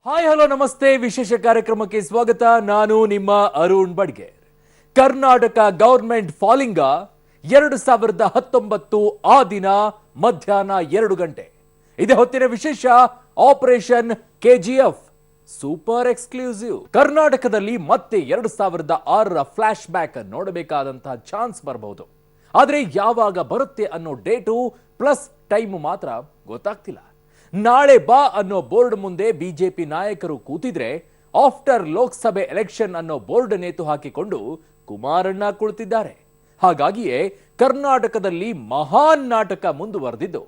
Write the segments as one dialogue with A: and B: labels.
A: Hi hello ನಮಸ್ತೆ ವಿಶೇಷ ಕಾರ್ಯಕ್ರಮಕ್ಕೆ ಸ್ವಾಗತ. ನಾನು ನಿಮ್ಮ ಅರುಣ್ ಬಡ್ಗೇರ್. ಕರ್ನಾಟಕ ಗವರ್ಮೆಂಟ್ ಫಾಲಿಂಗ 2019 ಆ ದಿನ ಮಧ್ಯಾಹ್ನ 2 ಗಂಟೆ. ಇದೇ ಹೊತ್ತಿನ ವಿಶೇಷ ಆಪರೇಷನ್ ಕೆಜಿಎಫ್ ಸೂಪರ್ ಎಕ್ಸ್ಕ್ಲೂಸಿವ್. ಕರ್ನಾಟಕದಲ್ಲಿ ಮತ್ತೆ 2006ರ ಫ್ಲಾಶ್ ಬ್ಯಾಕ್ ನೋಡಬೇಕಾದಂತಹ ಚಾನ್ಸ್ ಬರಬಹುದು. ಆದ್ರೆ ಯಾವಾಗ ಬರುತ್ತೆ ಅನ್ನೋ ಡೇಟು ಪ್ಲಸ್ ಟೈಮ್ ಮಾತ್ರ ಗೊತ್ತಾಗ್ತಿಲ್ಲ. ನಾಳೆ ಬಾ ಅನ್ನೋ ಬೋರ್ಡ್ ಮುಂದೆ ಬಿಜೆಪಿ ನಾಯಕರು ಕೂತಿದ್ರೆ ಆಫ್ಟರ್ ಲೋಕಸಭೆ ಎಲೆಕ್ಷನ್ ಅನ್ನೋ ಬೋರ್ಡ್ ನೇತು ಹಾಕಿಕೊಂಡು ಕುಮಾರಣ್ಣ ಕುಳಿತಿದ್ದಾರೆ. ಹಾಗಾಗಿಯೇ ಕರ್ನಾಟಕದಲ್ಲಿ ಮಹಾನ್ ನಾಟಕ ಮುಂದುವರೆದಿದ್ದು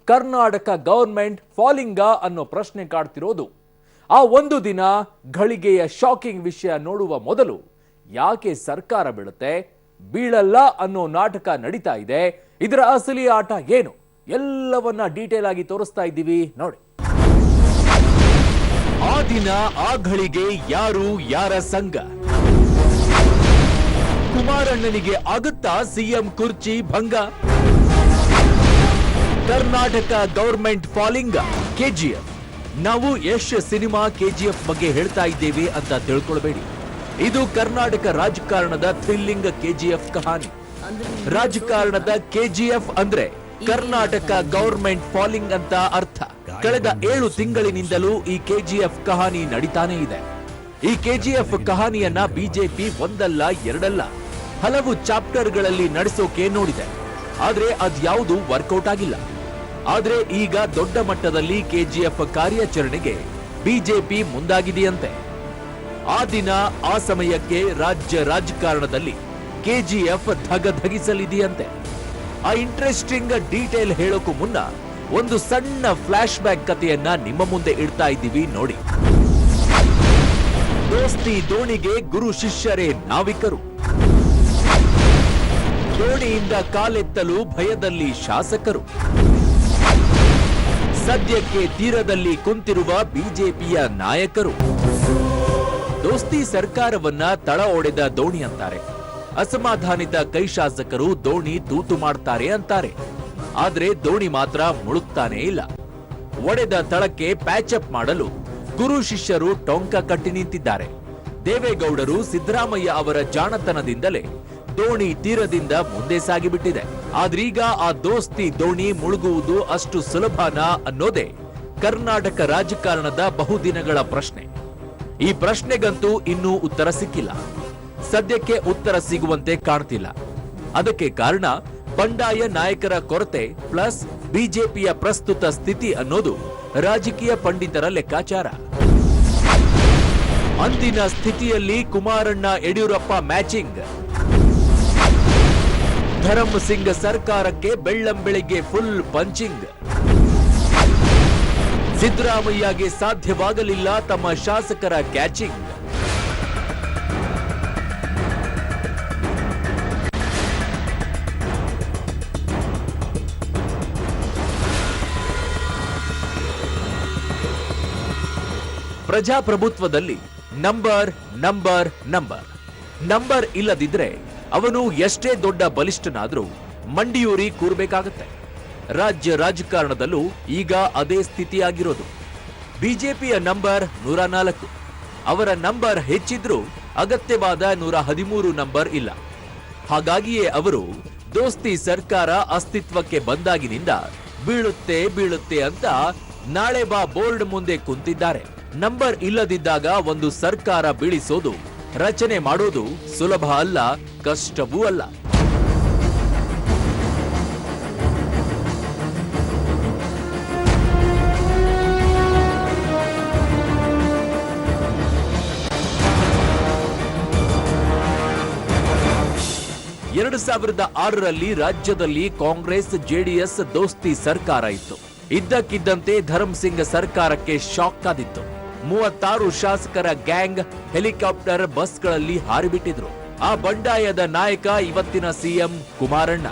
A: ಕರ್ನಾಟಕ ಗವರ್ಮೆಂಟ್ ಫಾಲಿಂಗ ಅನ್ನೋ ಪ್ರಶ್ನೆ ಕಾಡ್ತಿರೋದು. ಆ ಒಂದು ದಿನ ಘಳಿಗೆಯ ಶಾಕಿಂಗ್ ವಿಷಯ ನೋಡುವ ಮೊದಲು ಯಾಕೆ ಸರ್ಕಾರ ಬೀಳುತ್ತೆ, ಬೀಳಲ್ಲ ಅನ್ನೋ ನಾಟಕ ನಡೀತಾ ಇದೆ, ಇದರ ಅಸಲಿ ಆಟ ಏನು ಎಲ್ಲವನ್ನ ಡೀಟೇಲ್ ಆಗಿ ತೋರಿಸ್ತಾ ಇದ್ದೀವಿ ನೋಡಿ. ಆ ದಿನ ಆ ಘಳಿಗೆ ಯಾರು ಯಾರ ಸಂಘ? ಕುಮಾರಣ್ಣನಿಗೆ ಆಗುತ್ತಾ ಸಿಎಂ ಕುರ್ಚಿ ಭಂಗ? Karnataka government falling KGF. ನಾವು ಯಶ್ ಸಿನಿಮಾ ಕೆಜಿಎಫ್ ಬಗ್ಗೆ ಹೇಳ್ತಾ ಇದ್ದೇವೆ ಅಂತ ತಿಳ್ಕೊಳ್ಬೇಡಿ. ಇದು ಕರ್ನಾಟಕ ರಾಜಕಾರಣದ ಥ್ರಿಲ್ಲಿಂಗ್ ಕೆಜಿಎಫ್ ಕಹಾನಿ. ರಾಜಕಾರಣದ ಕೆಜಿಎಫ್ ಅಂದ್ರೆ ಕರ್ನಾಟಕ ಗವರ್ಮೆಂಟ್ ಫಾಲಿಂಗ್ ಅಂತ ಅರ್ಥ. ಕಳೆದ 7 ತಿಂಗಳಿನಿಂದಲೂ ಈ ಕೆಜಿಎಫ್ ಕಹಾನಿ ನಡೀತಾನೆ ಇದೆ. ಈ ಕೆಜಿಎಫ್ ಕಹಾನಿಯನ್ನ ಬಿಜೆಪಿ ಒಂದಲ್ಲ ಎರಡಲ್ಲ ಹಲವು ಚಾಪ್ಟರ್ಗಳಲ್ಲಿ ನಡೆಸೋಕೆ ನೋಡಿದೆ. ಆದ್ರೆ ಅದ್ಯಾವುದು ವರ್ಕೌಟ್ ಆಗಿಲ್ಲ. ಆದ್ರೆ ಈಗ ದೊಡ್ಡ ಮಟ್ಟದಲ್ಲಿ ಕೆಜಿಎಫ್ ಕಾರ್ಯಾಚರಣೆಗೆ ಬಿಜೆಪಿ ಮುಂದಾಗಿದೆಯಂತೆ. ಆ ದಿನ ಆ ಸಮಯಕ್ಕೆ ರಾಜ್ಯ ರಾಜಕಾರಣದಲ್ಲಿ ಕೆಜಿಎಫ್ ಧಗಧಗಿಸಲಿದೆಯಂತೆ. ಆ ಇಂಟ್ರೆಸ್ಟಿಂಗ್ ಡೀಟೇಲ್ ಹೇಳೋಕು ಮುನ್ನ ಒಂದು ಸಣ್ಣ ಫ್ಲಾಶ್ ಬ್ಯಾಕ್ ಕಥೆಯನ್ನ ನಿಮ್ಮ ಮುಂದೆ ಇಡ್ತಾ ಇದ್ದೀವಿ ನೋಡಿ. ದೋಸ್ತಿ ದೋಣಿಗೆ ಗುರು ಶಿಷ್ಯರೇ ನಾವಿಕರು. ದೋಣಿಯಿಂದ ಕಾಲೆತ್ತಲು ಭಯದಲ್ಲಿ ಶಾಸಕರು. ಸದ್ಯಕ್ಕೆ ತೀರದಲ್ಲಿ ಕುಂತಿರುವ ಬಿಜೆಪಿಯ ನಾಯಕರು. ದೋಸ್ತಿ ಸರ್ಕಾರವನ್ನ ತಳ ಒಡೆದ ದೋಣಿ ಅಂತಾರೆ. ಅಸಮಾಧಾನಿತ ಕೈ ಶಾಸಕರು ದೋಣಿ ತೂತು ಮಾಡ್ತಾರೆ ಅಂತಾರೆ. ಆದ್ರೆ ದೋಣಿ ಮಾತ್ರ ಮುಳುಗ್ತಾನೇ ಇಲ್ಲ. ಒಡೆದ ತಳಕ್ಕೆ ಪ್ಯಾಚಪ್ ಮಾಡಲು ಗುರು ಶಿಷ್ಯರು ಟೊಂಕ ಕಟ್ಟಿ ನಿಂತಿದ್ದಾರೆ. ದೇವೇಗೌಡರು ಸಿದ್ದರಾಮಯ್ಯ ಅವರ ಜಾಣತನದಿಂದಲೇ ದೋಣಿ ತೀರದಿಂದ ಮುಂದೆ ಸಾಗಿಬಿಟ್ಟಿದೆ. ಆದ್ರೀಗ ಆ ದೋಸ್ತಿ ದೋಣಿ ಮುಳುಗುವುದು ಅಷ್ಟು ಸುಲಭನಾ ಅನ್ನೋದೇ ಕರ್ನಾಟಕ ರಾಜಕಾರಣದ ಬಹುದಿನಗಳ ಪ್ರಶ್ನೆ. ಈ ಪ್ರಶ್ನೆಗಂತೂ ಇನ್ನೂ ಉತ್ತರ ಸಿಕ್ಕಿಲ್ಲ. ಸದ್ಯಕ್ಕೆ ಉತ್ತರ ಸಿಗುವಂತೆ ಕಾಣ್ತಿಲ್ಲ. ಅದಕ್ಕೆ ಕಾರಣ ಬಂಡಾಯ ನಾಯಕರ ಕೊರತೆ ಪ್ಲಸ್ ಬಿಜೆಪಿಯ ಪ್ರಸ್ತುತ ಸ್ಥಿತಿ ಅನ್ನೋದು ರಾಜಕೀಯ ಪಂಡಿತರ ಲೆಕ್ಕಾಚಾರ. ಅಂದಿನ ಸ್ಥಿತಿಯಲ್ಲಿ ಕುಮಾರಣ್ಣ ಯಡಿಯೂರಪ್ಪ ಮ್ಯಾಚಿಂಗ್. ಧರಮ್ ಸಿಂಗ್ ಸರ್ಕಾರಕ್ಕೆ ಬೆಳ್ಳಂಬೆಳಿಗ್ಗೆ ಫುಲ್ ಪಂಚಿಂಗ್. ಸಿದ್ದರಾಮಯ್ಯಗೆ ಸಾಧ್ಯವಾಗಲಿಲ್ಲ ತಮ್ಮ ಶಾಸಕರ ಕ್ಯಾಚಿಂಗ್. ಪ್ರಜಾಪ್ರಭುತ್ವದಲ್ಲಿ ನಂಬರ್ ನಂಬರ್ ನಂಬರ್ ನಂಬರ್ ಇಲ್ಲದಿದ್ರೆ ಅವನು ಎಷ್ಟೇ ದೊಡ್ಡ ಬಲಿಷ್ಠನಾದ್ರೂ ಮಂಡಿಯೂರಿ ಕೂರ್ಬೇಕಾಗತ್ತೆ. ರಾಜ್ಯ ರಾಜಕಾರಣದಲ್ಲೂ ಈಗ ಅದೇ ಸ್ಥಿತಿಯಾಗಿರೋದು. ಬಿಜೆಪಿಯ ನಂಬರ್ 104. ಅವರ ನಂಬರ್ ಹೆಚ್ಚಿದ್ರೂ ಅಗತ್ಯವಾದ 113 ನಂಬರ್ ಇಲ್ಲ. ಹಾಗಾಗಿಯೇ ಅವರು ದೋಸ್ತಿ ಸರ್ಕಾರ ಅಸ್ತಿತ್ವಕ್ಕೆ ಬಂದಾಗಿನಿಂದ ಬೀಳುತ್ತೆ ಬೀಳುತ್ತೆ ಅಂತ ನಾಳೆ ಬಾ ಬೋರ್ಡ್ ಮುಂದೆ ಕುಂತಿದ್ದಾರೆ. ನಂಬರ್ ಇಲ್ಲದಿದ್ದಾಗ ಒಂದು ಸರ್ಕಾರ ಬೀಳಿಸೋದು, ರಚನೆ ಮಾಡೋದು ಸುಲಭ ಅಲ್ಲ, ಕಷ್ಟವೂ ಅಲ್ಲ. ಎರಡು 2006ರಲ್ಲಿ ರಾಜ್ಯದಲ್ಲಿ ಕಾಂಗ್ರೆಸ್ ಜೆಡಿಎಸ್ ದೋಸ್ತಿ ಸರ್ಕಾರ ಇತ್ತು. ಇದ್ದಕ್ಕಿದ್ದಂತೆ ಧರಮ್ ಸಿಂಗ್ ಸರ್ಕಾರಕ್ಕೆ ಶಾಕ್ ಆದಿತ್ತು. 36 ಶಾಸಕರ ಗ್ಯಾಂಗ್ ಹೆಲಿಕಾಪ್ಟರ್ ಬಸ್ಗಳಲ್ಲಿ ಹಾರಿಬಿಟ್ಟಿದ್ರು. ಆ ಬಂಡಾಯದ ನಾಯಕ ಇವತ್ತಿನ ಸಿಎಂ ಕುಮಾರಣ್ಣ.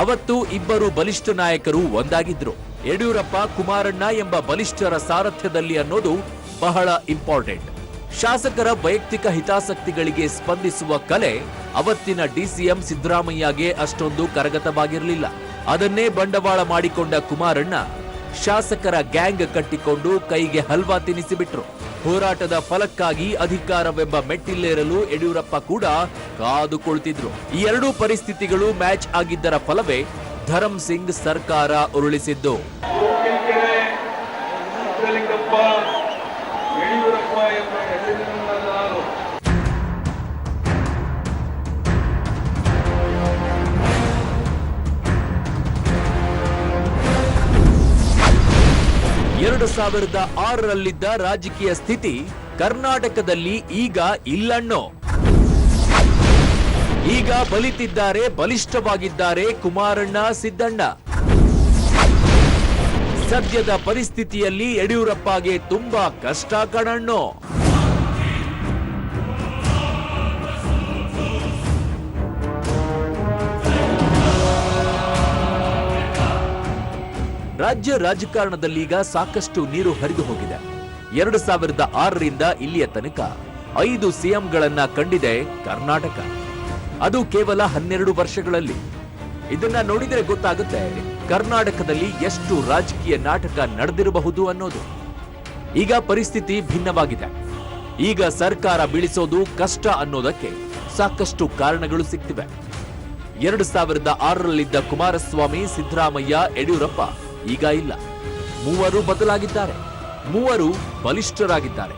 A: ಅವತ್ತು ಇಬ್ಬರು ಬಲಿಷ್ಠ ನಾಯಕರು ಒಂದಾಗಿದ್ರು. ಯಡಿಯೂರಪ್ಪ ಕುಮಾರಣ್ಣ ಎಂಬ ಬಲಿಷ್ಠರ ಸಾರಥ್ಯದಲ್ಲಿ ಅನ್ನೋದು ಬಹಳ ಇಂಪಾರ್ಟೆಂಟ್. ಶಾಸಕರ ವೈಯಕ್ತಿಕ ಹಿತಾಸಕ್ತಿಗಳಿಗೆ ಸ್ಪಂದಿಸುವ ಕಲೆ ಅವತ್ತಿನ ಡಿಸಿಎಂ ಸಿದ್ದರಾಮಯ್ಯಗೆ ಅಷ್ಟೊಂದು ಕರಗತವಾಗಿರಲಿಲ್ಲ. ಅದನ್ನೇ ಬಂಡವಾಳ ಮಾಡಿಕೊಂಡ ಕುಮಾರಣ್ಣ ಶಾಸಕರ ಗ್ಯಾಂಗ್ ಕಟ್ಟಿಕೊಂಡು ಕೈಗೆ ಹಲ್ವಾ ತಿನ್ನಿಸಿಬಿಟ್ರು. ಹೋರಾಟದ ಫಲಕ್ಕಾಗಿ ಅಧಿಕಾರವೆಂಬ ಮೆಟ್ಟಿಲೇರಲು ಯಡಿಯೂರಪ್ಪ ಕೂಡ ಕಾದು ಕುಳಿತಿದ್ರು. ಈ ಎರಡೂ ಪರಿಸ್ಥಿತಿಗಳು ಮ್ಯಾಚ್ ಆಗಿದ್ದರ ಫಲವೇ ಧರಮ್ ಸಿಂಗ್ ಸರ್ಕಾರ ಉರುಳಿಸಿದ್ದು. ಎರಡು 2006ರಲ್ಲಿದ್ದ ರಾಜಕೀಯ ಸ್ಥಿತಿ ಕರ್ನಾಟಕದಲ್ಲಿ ಈಗ ಇಲ್ಲಣ್ಣೋ. ಈಗ ಬಲಿತಿದ್ದಾರೆ, ಬಲಿಷ್ಠವಾಗಿದ್ದಾರೆ ಕುಮಾರಣ್ಣ, ಸಿದ್ದಣ್ಣ. ಸದ್ಯದ ಪರಿಸ್ಥಿತಿಯಲ್ಲಿ ಯಡಿಯೂರಪ್ಪಗೆ ತುಂಬಾ ಕಷ್ಟ ಕಣಣ್ಣೋ. ರಾಜ್ಯ ರಾಜಕಾರಣದಲ್ಲೀಗ ಸಾಕಷ್ಟು ನೀರು ಹರಿದು ಹೋಗಿದೆ. 2006ರಿಂದ ಇಲ್ಲಿಯ ತನಕ 5 ಸಿಎಂಗಳನ್ನ ಕಂಡಿದೆ ಕರ್ನಾಟಕ. ಅದು ಕೇವಲ 12 ವರ್ಷಗಳಲ್ಲಿ. ಇದನ್ನ ನೋಡಿದರೆ ಗೊತ್ತಾಗುತ್ತೆ ಕರ್ನಾಟಕದಲ್ಲಿ ಎಷ್ಟು ರಾಜಕೀಯ ನಾಟಕ ನಡೆದಿರಬಹುದು ಅನ್ನೋದು. ಈಗ ಪರಿಸ್ಥಿತಿ ಭಿನ್ನವಾಗಿದೆ. ಈಗ ಸರ್ಕಾರ ಬೀಳಿಸೋದು ಕಷ್ಟ ಅನ್ನೋದಕ್ಕೆ ಸಾಕಷ್ಟು ಕಾರಣಗಳು ಸಿಗ್ತಿವೆ. 2006ರಲ್ಲಿದ್ದ ಕುಮಾರಸ್ವಾಮಿ, ಸಿದ್ದರಾಮಯ್ಯ, ಯಡಿಯೂರಪ್ಪ ಈಗ ಇಲ್ಲ. ಮೂವರು ಬದಲಾಗಿದ್ದಾರೆ. ಮೂವರು ಬಲಿಷ್ಠರಾಗಿದ್ದಾರೆ,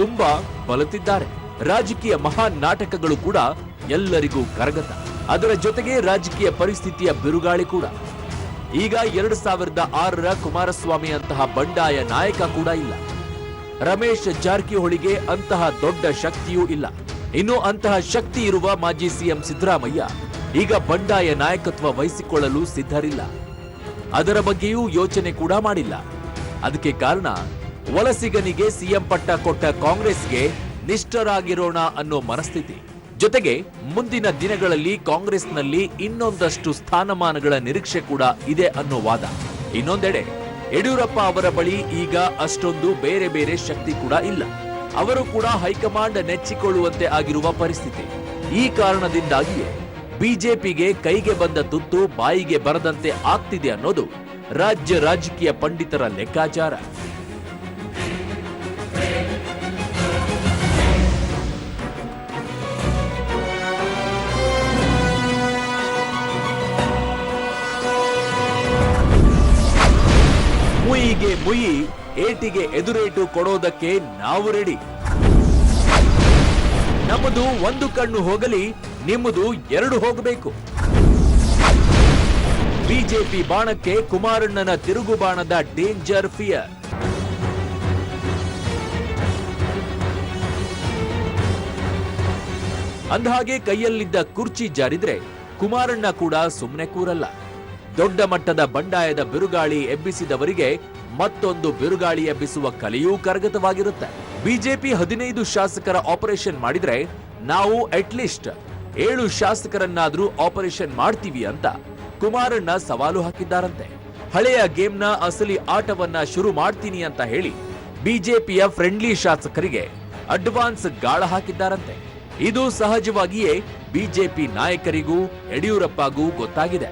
A: ತುಂಬಾ ಬಲತಿದ್ದಾರೆ. ರಾಜಕೀಯ ಮಹಾನ್ ನಾಟಕಗಳು ಕೂಡ ಎಲ್ಲರಿಗೂ ಕರಗತ. ಅದರ ಜೊತೆಗೆ ರಾಜಕೀಯ ಪರಿಸ್ಥಿತಿಯ ಬಿರುಗಾಳಿ ಕೂಡ. ಈಗ 2006ರ ಕುಮಾರಸ್ವಾಮಿ ಅಂತಹ ಬಂಡಾಯ ನಾಯಕ ಕೂಡ ಇಲ್ಲ. ರಮೇಶ್ ಜಾರಕಿಹೊಳಿಗೆ ಅಂತಹ ದೊಡ್ಡ ಶಕ್ತಿಯೂ ಇಲ್ಲ. ಇನ್ನು ಅಂತಹ ಶಕ್ತಿ ಇರುವ ಮಾಜಿ ಸಿಎಂ ಸಿದ್ದರಾಮಯ್ಯ ಈಗ ಬಂಡಾಯ ನಾಯಕತ್ವ ವಹಿಸಿಕೊಳ್ಳಲು ಸಿದ್ಧರಿಲ್ಲ. ಅದರ ಬಗ್ಗೆಯೂ ಯೋಚನೆ ಕೂಡ ಮಾಡಿಲ್ಲ. ಅದಕ್ಕೆ ಕಾರಣ ವಲಸಿಗನಿಗೆ ಸಿಎಂ ಪಟ್ಟ ಕೊಟ್ಟ ಕಾಂಗ್ರೆಸ್ಗೆ ನಿಷ್ಠರಾಗಿರೋಣ ಅನ್ನೋ ಮನಸ್ಥಿತಿ. ಜೊತೆಗೆ ಮುಂದಿನ ದಿನಗಳಲ್ಲಿ ಕಾಂಗ್ರೆಸ್ನಲ್ಲಿ ಇನ್ನೊಂದಷ್ಟು ಸ್ಥಾನಮಾನಗಳ ನಿರೀಕ್ಷೆ ಕೂಡ ಇದೆ ಅನ್ನೋ ವಾದ. ಇನ್ನೊಂದೆಡೆ ಯಡಿಯೂರಪ್ಪ ಅವರ ಬಳಿ ಈಗ ಅಷ್ಟೊಂದು ಬೇರೆ ಬೇರೆ ಶಕ್ತಿ ಕೂಡ ಇಲ್ಲ. ಅವರು ಕೂಡ ಹೈಕಮಾಂಡ್ ನೆಚ್ಚಿಕೊಳ್ಳುವಂತೆ ಆಗಿರುವ ಪರಿಸ್ಥಿತಿ. ಈ ಕಾರಣದಿಂದಾಗಿಯೇ ಬಿಜೆಪಿಗೆ ಕೈಗೆ ಬಂದ ತುತ್ತು ಬಾಯಿಗೆ ಬರದಂತೆ ಆಗ್ತಿದೆ ಅನ್ನೋದು ರಾಜ್ಯ ರಾಜಕೀಯ ಪಂಡಿತರ ಲೆಕ್ಕಾಚಾರ. ಮುಯಿಗೆ ಮುಯಿ, ಏಟಿಗೆ ಎದುರೇಟು ಕೊಡೋದಕ್ಕೆ ನಾವು ರೆಡಿ. ನಮ್ಮದು ಒಂದು ಕಣ್ಣು ಹೋಗಲಿ, ನಿಮ್ಮದು 2 ಹೋಗಬೇಕು. ಬಿಜೆಪಿ ಬಾಣಕ್ಕೆ ಕುಮಾರಣ್ಣನ ತಿರುಗು ಬಾಣದ ಡೇಂಜರ್ ಫಿಯರ್. ಅಂದಹಾಗೆ ಕೈಯಲ್ಲಿದ್ದ ಕುರ್ಚಿ ಜಾರಿದ್ರೆ ಕುಮಾರಣ್ಣ ಕೂಡ ಸುಮ್ಮನೆ ಕೂರಲ್ಲ. ದೊಡ್ಡ ಮಟ್ಟದ ಬಂಡಾಯದ ಬಿರುಗಾಳಿ ಎಬ್ಬಿಸಿದವರಿಗೆ ಮತ್ತೊಂದು ಬಿರುಗಾಳಿ ಎಬ್ಬಿಸುವ ಕಲೆಯೂ ಕರಗತವಾಗಿರುತ್ತೆ. ಬಿಜೆಪಿ 15 ಶಾಸಕರ ಆಪರೇಷನ್ ಮಾಡಿದ್ರೆ ನಾವು ಅಟ್ಲೀಸ್ಟ್ 7 ಶಾಸಕರನ್ನಾದ್ರೂ ಆಪರೇಷನ್ ಮಾಡ್ತೀವಿ ಅಂತ ಕುಮಾರಣ್ಣ ಸವಾಲು ಹಾಕಿದ್ದಾರಂತೆ. ಹಳೆಯ ಗೇಮ್ನ ಅಸಲಿ ಆಟವನ್ನ ಶುರು ಮಾಡ್ತೀನಿ ಅಂತ ಹೇಳಿ ಬಿಜೆಪಿಯ ಫ್ರೆಂಡ್ಲಿ ಶಾಸಕರಿಗೆ ಅಡ್ವಾನ್ಸ್ ಗಾಳ ಹಾಕಿದ್ದಾರಂತೆ. ಇದು ಸಹಜವಾಗಿಯೇ ಬಿಜೆಪಿ ನಾಯಕರಿಗೂ ಯಡಿಯೂರಪ್ಪಗೂ ಗೊತ್ತಾಗಿದೆ.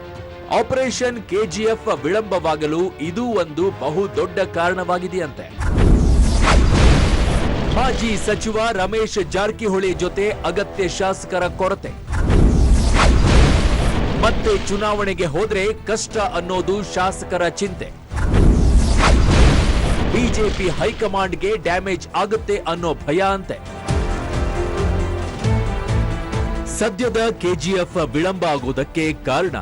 A: ಆಪರೇಷನ್ ಕೆಜಿಎಫ್ ವಿಳಂಬವಾಗಲು ಇದು ಒಂದು ಬಹು ದೊಡ್ಡ ಕಾರಣವಾಗಿದೆಯಂತೆ. ಮಾಜಿ ಸಚಿವ ರಮೇಶ್ ಜಾರಕಿಹೊಳಿ ಜೊತೆ ಅಗತ್ಯ ಶಾಸಕರ ಕೊರತೆ. ಮತ್ತೆ ಚುನಾವಣೆಗೆ ಹೋದ್ರೆ ಕಷ್ಟ ಅನ್ನೋದು ಶಾಸಕರ ಚಿಂತೆ. ಬಿಜೆಪಿ ಹೈಕಮಾಂಡ್ಗೆ ಡ್ಯಾಮೇಜ್ ಆಗುತ್ತೆ ಅನ್ನೋ ಭಯ ಅಂತೆ. ಸದ್ಯದ ಕೆಜಿಎಫ್ ವಿಳಂಬ ಆಗೋದಕ್ಕೆ ಕಾರಣ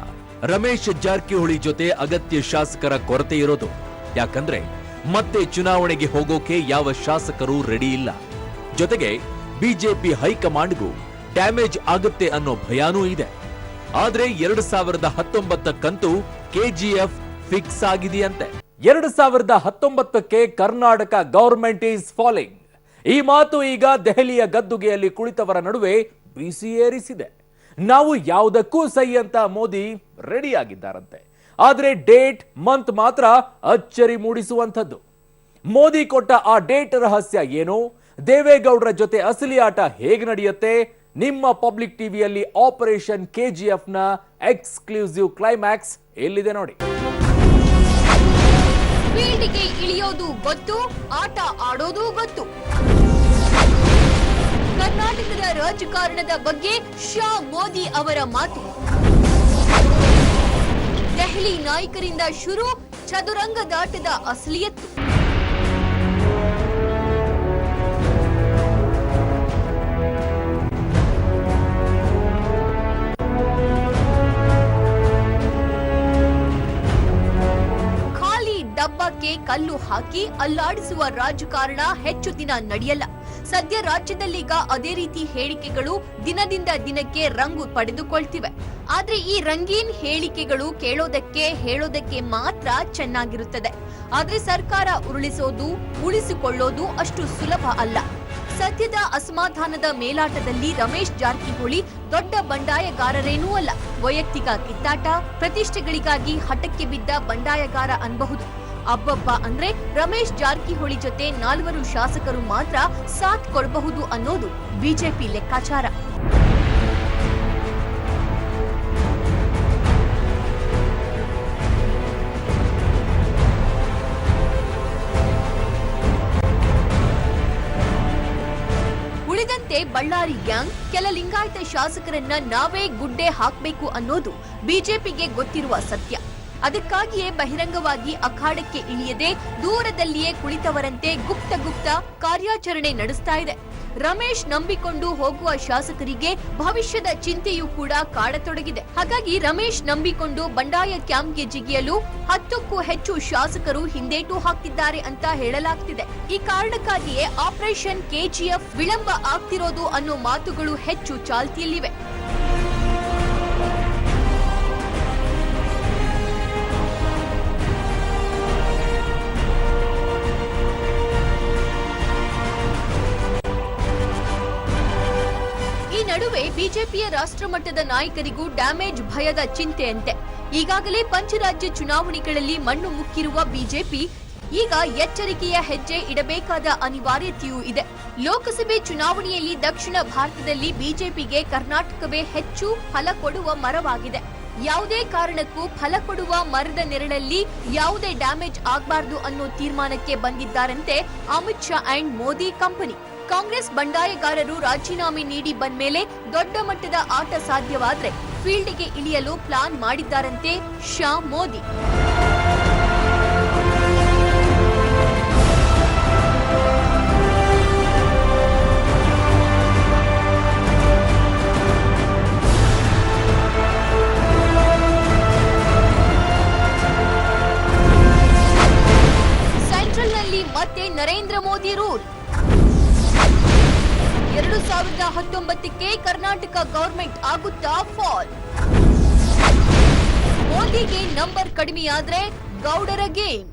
A: ರಮೇಶ್ ಜಾರಕಿಹೊಳಿ ಜೊತೆ ಅಗತ್ಯ ಶಾಸಕರ ಕೊರತೆ ಇರೋದು. ಯಾಕಂದ್ರೆ ಮತ್ತೆ ಚುನಾವಣೆಗೆ ಹೋಗೋಕೆ ಯಾವ ಶಾಸಕರು ರೆಡಿ ಇಲ್ಲ. ಜೊತೆಗೆ ಬಿಜೆಪಿ ಹೈಕಮಾಂಡ್ಗೂ ಡ್ಯಾಮೇಜ್ ಆಗುತ್ತೆ ಅನ್ನೋ ಭಯಾನೂ ಇದೆ. ಆದ್ರೆ 2019 ಕೆಜಿಎಫ್ ಫಿಕ್ಸ್ ಆಗಿದೆಯಂತೆ. 2019ಕ್ಕೆ ಕರ್ನಾಟಕ ಗವರ್ಮೆಂಟ್ ಈಸ್ ಫಾಲಿಂಗ್. ಈ ಮಾತು ಈಗ ದೆಹಲಿಯ ಗದ್ದುಗೆಯಲ್ಲಿ ಕುಳಿತವರ ನಡುವೆ ಬಿಸಿ ಏರಿಸಿದೆ. ನಾವು ಯಾವುದಕ್ಕೂ ಸೈ ಅಂತ ಮೋದಿ ರೆಡಿ ಆಗಿದ್ದಾರಂತೆ. ಆದ್ರೆ ಡೇಟ್ ಮಂತ್ ಮಾತ್ರ ಅಚ್ಚರಿ ಮೂಡಿಸುವಂಥದ್ದು. ಮೋದಿ ಕೊಟ್ಟ ಆ ಡೇಟ್ ರಹಸ್ಯ ಏನು? ದೇವೇಗೌಡರ ಜೊತೆ ಅಸಲಿ ಆಟ ಹೇಗೆ ನಡೆಯುತ್ತೆ? ನಿಮ್ಮ ಪಬ್ಲಿಕ್ ಟಿವಿಯಲ್ಲಿ ಆಪರೇಷನ್ ಕೆಜಿಎಫ್ ನ ಎಕ್ಸ್ಕ್ಲೂಸಿವ್ ಕ್ಲೈಮ್ಯಾಕ್ಸ್ ಎಲ್ಲಿದೆ ನೋಡಿ.
B: ಫೀಲ್ಡ್ಗೆ ಇಳಿಯೋದು ಗೊತ್ತು, ಆಟ ಆಡೋದು ಗೊತ್ತು. ಕರ್ನಾಟಕದ ರಾಜಕಾರಣದ ಬಗ್ಗೆ ಶಾ ಮೋದಿ ಅವರ ಮಾತು. ದೆಹಲಿ ನಾಯಕರಿಂದ ಶುರು, ಚದುರಂಗದಾಟದ ಅಸಲಿಯತ್ತು. ಖಾಲಿ ಡಬ್ಬಕ್ಕೆ ಕಲ್ಲು ಹಾಕಿ ಅಲ್ಲಾಡಿಸುವ ರಾಜಕಾರಣ ಹೆಚ್ಚು ದಿನ ನಡೆಯಲ್ಲ. ಸದ್ಯ ರಾಜ್ಯದಲ್ಲೀಗ ಅದೇ ರೀತಿ ಹೇಳಿಕೆಗಳು ದಿನದಿಂದ ದಿನಕ್ಕೆ ರಂಗು ಪಡೆದುಕೊಳ್ತಿವೆ. ಆದ್ರೆ ಈ ರಂಗೀನ್ ಹೇಳಿಕೆಗಳು ಹೇಳೋದಕ್ಕೆ ಮಾತ್ರ ಚೆನ್ನಾಗಿರುತ್ತದೆ. ಆದ್ರೆ ಸರ್ಕಾರ ಉರುಳಿಸೋದು, ಉಳಿಸಿಕೊಳ್ಳೋದು ಅಷ್ಟು ಸುಲಭ ಅಲ್ಲ. ಸದ್ಯದ ಅಸಮಾಧಾನದ ಮೇಲಾಟದಲ್ಲಿ ರಮೇಶ್ ಜಾರಕಿಹೊಳಿ ದೊಡ್ಡ ಬಂಡಾಯಗಾರರೇನೂ ಅಲ್ಲ. ವೈಯಕ್ತಿಕ ಕಿತ್ತಾಟ, ಪ್ರತಿಷ್ಠೆಗಳಿಗಾಗಿ ಹಠಕ್ಕೆ ಬಿದ್ದ ಬಂಡಾಯಗಾರ ಅನ್ಬಹುದು. ಅಬ್ಬಬ್ಬ ಅಂದ್ರೆ ರಮೇಶ್ ಜಾರಕಿಹೊಳಿ ಜೊತೆ 4 ಶಾಸಕರು ಮಾತ್ರ ಸಾಥ್ ಕೊಡಬಹುದು ಅನ್ನೋದು ಬಿಜೆಪಿ ಲೆಕ್ಕಾಚಾರ. ಉಳಿದಂತೆ ಬಳ್ಳಾರಿ ಗ್ಯಾಂಗ್, ಕೆಲ ಲಿಂಗಾಯತ ಶಾಸಕರನ್ನ ನಾವೇ ಗುಡ್ಡೆ ಹಾಕ್ಬೇಕು ಅನ್ನೋದು ಬಿಜೆಪಿಗೆ ಗೊತ್ತಿರುವ ಸತ್ಯ. ಅದಕ್ಕಾಗಿಯೇ ಬಹಿರಂಗವಾಗಿ ಅಖಾಡಕ್ಕೆ ಇಳಿಯದೆ ದೂರದಲ್ಲಿಯೇ ಕುಳಿತವರಂತೆ ಗುಪ್ತ ಕಾರ್ಯಾಚರಣೆ ನಡೆಸ್ತಾ ಇದೆ. ರಮೇಶ್ ನಂಬಿಕೊಂಡು ಹೋಗುವ ಶಾಸಕರಿಗೆ ಭವಿಷ್ಯದ ಚಿಂತೆಯೂ ಕೂಡ ಕಾಡತೊಡಗಿದೆ. ಹಾಗಾಗಿ ರಮೇಶ್ ನಂಬಿಕೊಂಡು ಬಂಡಾಯ ಕ್ಯಾಂಪ್ಗೆ ಜಿಗಿಯಲು 10ಕ್ಕೂ ಹೆಚ್ಚು ಶಾಸಕರು ಹಿಂದೇಟು ಹಾಕ್ತಿದ್ದಾರೆ ಅಂತ ಹೇಳಲಾಗ್ತಿದೆ. ಈ ಕಾರಣಕ್ಕಾಗಿಯೇ ಆಪರೇಷನ್ ಕೆಜಿಎಫ್ ವಿಳಂಬ ಆಗ್ತಿರೋದು ಅನ್ನೋ ಮಾತುಗಳು ಹೆಚ್ಚು ಚಾಲ್ತಿಯಲ್ಲಿವೆ. ನಡುವೆ ಬಿಜೆಪಿಯ ರಾಷ್ಟ್ರಮಟ್ಟದ ನಾಯಕರಿಗೂ ಡ್ಯಾಮೇಜ್ ಭಯದ ಚಿಂತೆಯಂತೆ. ಈಗಾಗಲೇ ಪಂಚರಾಜ್ಯ ಚುನಾವಣೆಗಳಲ್ಲಿ ಮಣ್ಣು ಮುಕ್ಕಿರುವ ಬಿಜೆಪಿ ಈಗ ಎಚ್ಚರಿಕೆಯ ಹೆಜ್ಜೆ ಇಡಬೇಕಾದ ಅನಿವಾರ್ಯತೆಯೂ ಇದೆ. ಲೋಕಸಭೆ ಚುನಾವಣೆಯಲ್ಲಿ ದಕ್ಷಿಣ ಭಾರತದಲ್ಲಿ ಬಿಜೆಪಿಗೆ ಕರ್ನಾಟಕವೇ ಹೆಚ್ಚು ಫಲ ಕೊಡುವ ಮರವಾಗಿದೆ. ಯಾವುದೇ ಕಾರಣಕ್ಕೂ ಫಲ ಕೊಡುವ ಮರದ ನೆರಳಲ್ಲಿ ಯಾವುದೇ ಡ್ಯಾಮೇಜ್ ಆಗಬಾರದು ಅನ್ನೋ ತೀರ್ಮಾನಕ್ಕೆ ಬಂದಿದ್ದಾರಂತೆ ಅಮಿತ್ ಶಾ ಅಂಡ್ ಮೋದಿ ಕಂಪನಿ. ಕಾಂಗ್ರೆಸ್ ಬಂಡಾಯಗಾರರು ರಾಜೀನಾಮೆ ನೀಡಿ ಬಂದ್ಮೇಲೆ ದೊಡ್ಡ ಮಟ್ಟದ ಆಟ ಸಾಧ್ಯವಾದ್ರೆ ಫೀಲ್ಡ್ಗೆ ಇಳಿಯಲು ಪ್ಲಾನ್ ಮಾಡಿದ್ದಾರಂತೆ ಶಾ ಮೋದಿ. ಸೆಂಟ್ರಲ್ನಲ್ಲಿ ಮತ್ತೆ ನರೇಂದ್ರ ಮೋದಿ ರೂಲ್. 2019ಕ್ಕೆ ಕರ್ನಾಟಕ ಗವರ್ಮೆಂಟ್ ಆಗುತ್ತಾ ಫಾಲ್. ಮೋದಿಗೆ ನಂಬರ್ ಕಡಿಮೆಯಾದ್ರೆ ಗೌಡರ ಗೇಮ್.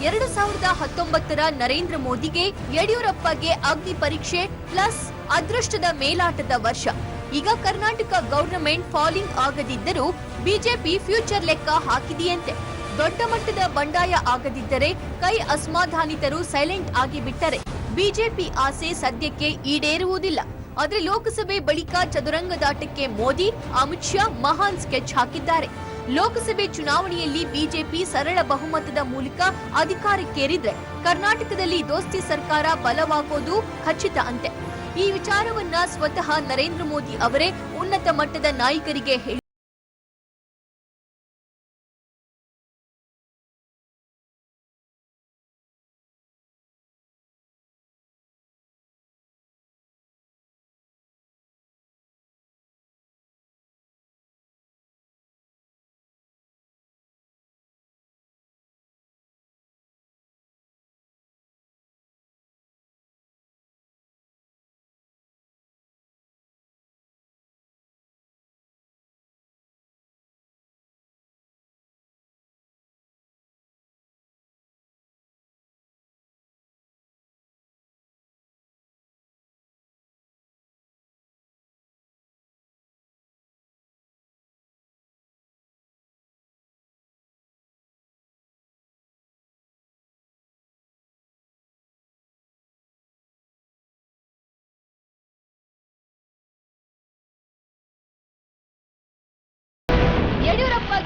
B: 2019ರ ನರೇಂದ್ರ ಮೋದಿಗೆ ಯಡಿಯೂರಪ್ಪಗೆ ಅಗ್ನಿ ಪರೀಕ್ಷೆ ಪ್ಲಸ್ ಅದೃಷ್ಟದ ಮೇಲಾಟದ ವರ್ಷ. ಈಗ ಕರ್ನಾಟಕ ಗವರ್ನಮೆಂಟ್ ಫಾಲಿಂಗ್ ಆಗದಿದ್ದರೂ ಬಿಜೆಪಿ ಫ್ಯೂಚರ್ ಲೆಕ್ಕ ಹಾಕಿದೆಯಂತೆ. ದೊಡ್ಡ ಮಟ್ಟದ ಬಂಡಾಯ ಆಗದಿದ್ದರೆ, ಕೈ ಅಸಮಾಧಾನಿತರು ಸೈಲೆಂಟ್ ಆಗಿ ಬಿಟ್ಟರೆ ಬಿಜೆಪಿ ಆಸೆ ಸದ್ಯಕ್ಕೆ ಈಡೇರುವುದಿಲ್ಲ. ಆದ್ರೆ ಲೋಕಸಭೆ ಬಳಿಕ ಚದುರಂಗದಾಟಕ್ಕೆ ಮೋದಿ, ಅಮಿತ್ ಶಾ ಮಹಾನ್ ಸ್ಕೆಚ್ ಹಾಕಿದ್ದಾರೆ. ಲೋಕಸಭೆ ಚುನಾವಣೆಯಲ್ಲಿ ಬಿಜೆಪಿ ಸರಳ ಬಹುಮತದ ಮೂಲಕ ಅಧಿಕಾರಕ್ಕೇರಿದ್ರೆ ಕರ್ನಾಟಕದಲ್ಲಿ ದೋಸ್ತಿ ಸರ್ಕಾರ ಬಲವಾಗೋದು ಖಚಿತ ಅಂತೆ. ಈ ವಿಚಾರವನ್ನ ಸ್ವತಃ ನರೇಂದ್ರ ಮೋದಿ ಅವರೇ ಉನ್ನತ ಮಟ್ಟದ ನಾಯಕರಿಗೆ ಹೇಳಿ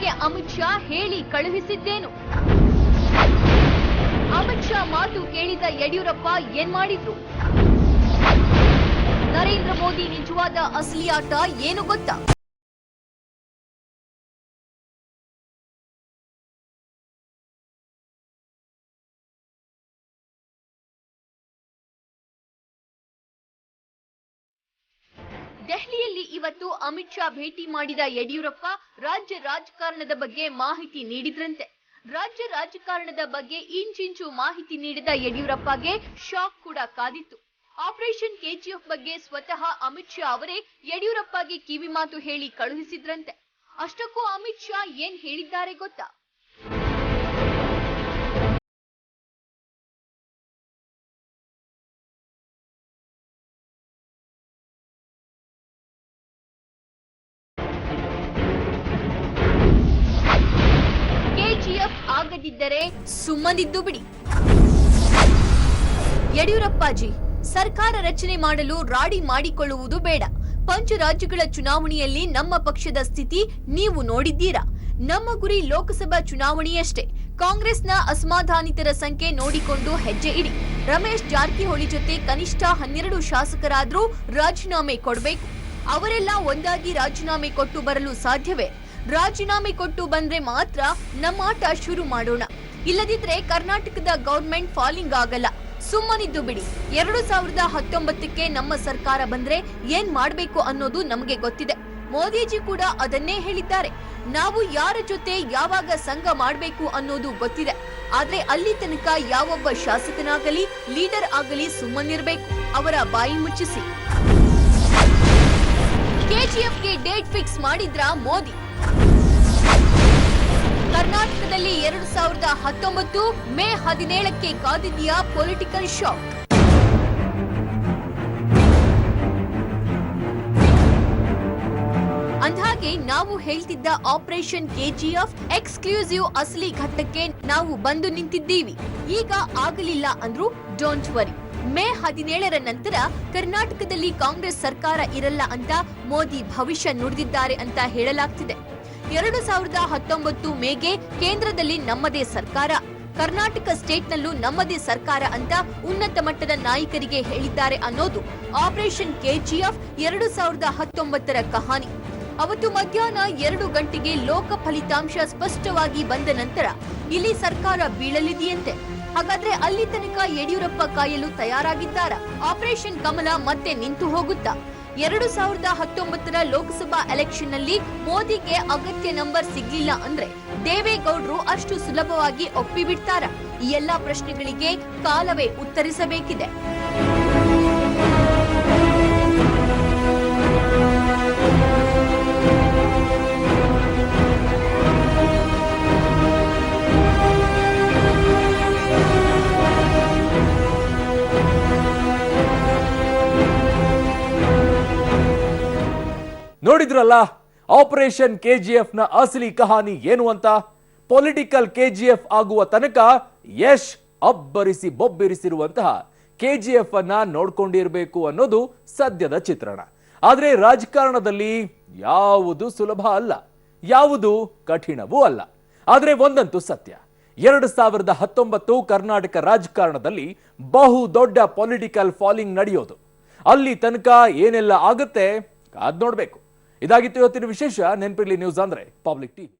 B: ಕೆಜಿಎಫ್ಗೆ ಅಮಿತ್ ಶಾ ಹೇಳಿ ಕಳುಹಿಸಿದ್ದೇನು? ಅಮಿತ್ ಶಾ ಮಾತು ಕೇಳಿದ ಯಡಿಯೂರಪ್ಪ ಏನ್ ಮಾಡಿದ್ರು? ನರೇಂದ್ರ ಮೋದಿ ನಿಜವಾದ ಅಸಲಿ ಆಟ ಏನು ಗೊತ್ತಾ? ದೆಹಲಿಯಲ್ಲಿ ಇವತ್ತು ಅಮಿತ್ ಶಾ ಭೇಟಿ ಮಾಡಿದ ಯಡಿಯೂರಪ್ಪ ರಾಜ್ಯ ರಾಜಕಾರಣದ ಬಗ್ಗೆ ಮಾಹಿತಿ ನೀಡಿದ್ರಂತೆ. ರಾಜ್ಯ ರಾಜಕಾರಣದ ಬಗ್ಗೆ ಇಂಚಿಂಚು ಮಾಹಿತಿ ನೀಡಿದ ಯಡಿಯೂರಪ್ಪಗೆ ಶಾಕ್ ಕೂಡ ಕಾದಿತ್ತು. ಆಪರೇಷನ್ ಕೆಜಿಎಫ್ ಬಗ್ಗೆ ಸ್ವತಃ ಅಮಿತ್ ಶಾ ಅವರೇ ಯಡಿಯೂರಪ್ಪಗೆ ಕಿವಿ ಮಾತು ಹೇಳಿ ಕಳುಹಿಸಿದ್ರಂತೆ. ಅಷ್ಟಕ್ಕೂ ಅಮಿತ್ ಶಾ ಏನ್ ಹೇಳಿದ್ದಾರೆ ಗೊತ್ತಾ? ಕೆಜಿಎಫ್ ಆಗದಿದ್ದರೆ ಸುಮ್ಮನಿದ್ದು ಬಿಡಿ. ಯಡಿಯೂರಪ್ಪಾಜಿ, ಸರ್ಕಾರ ರಚನೆ ಮಾಡಲು ರಾಡಿ ಮಾಡಿಕೊಳ್ಳುವುದು ಬೇಡ. ಪಂಚರಾಜ್ಯಗಳ ಚುನಾವಣೆಯಲ್ಲಿ ನಮ್ಮ ಪಕ್ಷದ ಸ್ಥಿತಿ ನೀವು ನೋಡಿದ್ದೀರಾ. ನಮ್ಮ ಗುರಿ ಲೋಕಸಭಾ ಚುನಾವಣೆಯಷ್ಟೇ. ಕಾಂಗ್ರೆಸ್ನ ಅಸಮಾಧಾನಿತರ ಸಂಖ್ಯೆ ನೋಡಿಕೊಂಡು ಹೆಜ್ಜೆ ಇಡಿ. ರಮೇಶ್ ಜಾರಕಿಹೊಳಿ ಜೊತೆ ಕನಿಷ್ಠ 12 ಶಾಸಕರಾದ್ರೂ ರಾಜೀನಾಮೆ ಕೊಡಬೇಕು. ಅವರೆಲ್ಲ ಒಂದಾಗಿ ರಾಜೀನಾಮೆ ಕೊಟ್ಟು ಬರಲು ಸಾಧ್ಯವೇ? ರಾಜೀನಾಮೆ ಕೊಟ್ಟು ಬಂದ್ರೆ ಮಾತ್ರ ನಮ್ಮ ಆಟ ಶುರು ಮಾಡೋಣ. ಇಲ್ಲದಿದ್ರೆ ಕರ್ನಾಟಕದ ಗವರ್ಮೆಂಟ್ ಫಾಲಿಂಗ್ ಆಗಲ್ಲ. ಸುಮ್ಮನಿದ್ದು ಬಿಡಿ. 2019ಕ್ಕೆ ನಮ್ಮ ಸರ್ಕಾರ ಬಂದ್ರೆ ಏನ್ ಮಾಡ್ಬೇಕು ಅನ್ನೋದು ನಮಗೆ ಗೊತ್ತಿದೆ. ಮೋದಿಜಿ ಕೂಡ ಅದನ್ನೇ ಹೇಳಿದ್ದಾರೆ. ನಾವು ಯಾರ ಜೊತೆ ಯಾವಾಗ ಸಂಘ ಮಾಡ್ಬೇಕು ಅನ್ನೋದು ಗೊತ್ತಿದೆ. ಆದ್ರೆ ಅಲ್ಲಿ ತನಕ ಯಾವೊಬ್ಬ ಶಾಸಕನಾಗಲಿ ಲೀಡರ್ ಆಗಲಿ ಸುಮ್ಮನಿರ್ಬೇಕು. ಅವರ ಬಾಯಿ ಮುಚ್ಚಿಸಿ. ಕೆಜಿಎಫ್ಗೆ ಡೇಟ್ ಫಿಕ್ಸ್ ಮಾಡಿದ್ರಾ ಮೋದಿ? ಕರ್ನಾಟಕದಲ್ಲಿ 2019 ಮೇ 17ಕ್ಕೆ ಕಾದಿದೆಯಾ ಪೊಲಿಟಿಕಲ್ ಶಾಕ್? ಅಂದ್ಹಾಗೆ ನಾವು ಹೇಳ್ತಿದ್ದ ಆಪರೇಷನ್ ಕೆಜಿಎಫ್ ಎಕ್ಸ್ಕ್ಲೂಸಿವ್ ಅಸಲಿ ಘಟ್ಟಕ್ಕೆ ನಾವು ಬಂದು ನಿಂತಿದ್ದೀವಿ. ಈಗ ಆಗಲಿಲ್ಲ ಅಂದ್ರೂ ಡೋಂಟ್ ವರಿ. ಮೇ 17ರ ನಂತರ ಕರ್ನಾಟಕದಲ್ಲಿ ಕಾಂಗ್ರೆಸ್ ಸರ್ಕಾರ ಇರಲ್ಲ ಅಂತ ಮೋದಿ ಭವಿಷ್ಯ ನುಡಿದಿದ್ದಾರೆ ಅಂತ ಹೇಳಲಾಗ್ತಿದೆ. 2019 ಮೇಗೆ ಕೇಂದ್ರದಲ್ಲಿ ನಮ್ಮದೇ ಸರ್ಕಾರ, ಕರ್ನಾಟಕ ಸ್ಟೇಟ್ನಲ್ಲೂ ನಮ್ಮದೇ ಸರ್ಕಾರ ಅಂತ ಉನ್ನತ ಮಟ್ಟದ ನಾಯಕರಿಗೆ ಹೇಳಿದ್ದಾರೆ ಅನ್ನೋದು ಆಪರೇಷನ್ ಕೆಜಿಎಫ್ 2019ರ ಕಹಾನಿ. ಅವತ್ತು ಮಧ್ಯಾಹ್ನ 2 ಗಂಟೆಗೆ ಲೋಕ ಫಲಿತಾಂಶ ಸ್ಪಷ್ಟವಾಗಿ ಬಂದ ನಂತರ ಇಲ್ಲಿ ಸರ್ಕಾರ ಬೀಳಲಿದೆಯಂತೆ. ಹಾಗಾದ್ರೆ ಅಲ್ಲಿ ತನಕ ಯಡಿಯೂರಪ್ಪ ಕಾಯಲು ತಯಾರಾಗಿದ್ದಾರಾ? ಆಪರೇಷನ್ ಕಮಲ ಮತ್ತೆ ನಿಂತು ಹೋಗುತ್ತಾ? 2019ರ ಲೋಕಸಭಾ ಎಲೆಕ್ಷನ್ ನಲ್ಲಿ ಮೋದಿಗೆ ಅಗತ್ಯ ನಂಬರ್ ಸಿಗ್ಲಿಲ್ಲ ಅಂದ್ರೆ ದೇವೇಗೌಡರು ಅಷ್ಟು ಸುಲಭವಾಗಿ ಒಪ್ಪಿಬಿಡ್ತಾರ? ಈ ಎಲ್ಲಾ ಪ್ರಶ್ನೆಗಳಿಗೆ ಕಾಲವೇ ಉತ್ತರಿಸಬೇಕಿದೆ.
A: ನೋಡಿದ್ರಲ್ಲ ಆಪರೇಷನ್ ಕೆಜಿಎಫ್ ನ ಅಸಲಿ ಕಹಾನಿ ಏನು ಅಂತ. ಪೊಲಿಟಿಕಲ್ ಕೆಜಿಎಫ್ ಆಗುವ ತನಕ ಯಶ್ ಅಬ್ಬರಿಸಿ ಬೊಬ್ಬಿರಿಸಿರುವಂತಹ ಕೆಜಿಎಫ್ ಅನ್ನ ನೋಡ್ಕೊಂಡಿರ್ಬೇಕು ಅನ್ನೋದು ಸದ್ಯದ ಚಿತ್ರಣ. ಆದ್ರೆ ರಾಜಕಾರಣದಲ್ಲಿ ಯಾವುದು ಸುಲಭ ಅಲ್ಲ, ಯಾವುದು ಕಠಿಣವೂ ಅಲ್ಲ. ಆದ್ರೆ ಒಂದಂತೂ ಸತ್ಯ, 2019 ಕರ್ನಾಟಕ ರಾಜಕಾರಣದಲ್ಲಿ ಬಹು ದೊಡ್ಡ ಪೊಲಿಟಿಕಲ್ ಫಾಲಿಂಗ್ ನಡೆಯೋದು. ಅಲ್ಲಿ ತನಕ ಏನೆಲ್ಲ ಆಗುತ್ತೆ ಕಾದ್ ನೋಡ್ಬೇಕು. ಇದಾಗಿತ್ತು ಇವತ್ತಿನ ವಿಶೇಷ. ನೆನಪಿರ್ಲಿ, ನ್ಯೂಸ್ ಅಂದ್ರೆ ಪಬ್ಲಿಕ್ ಟಿವಿ.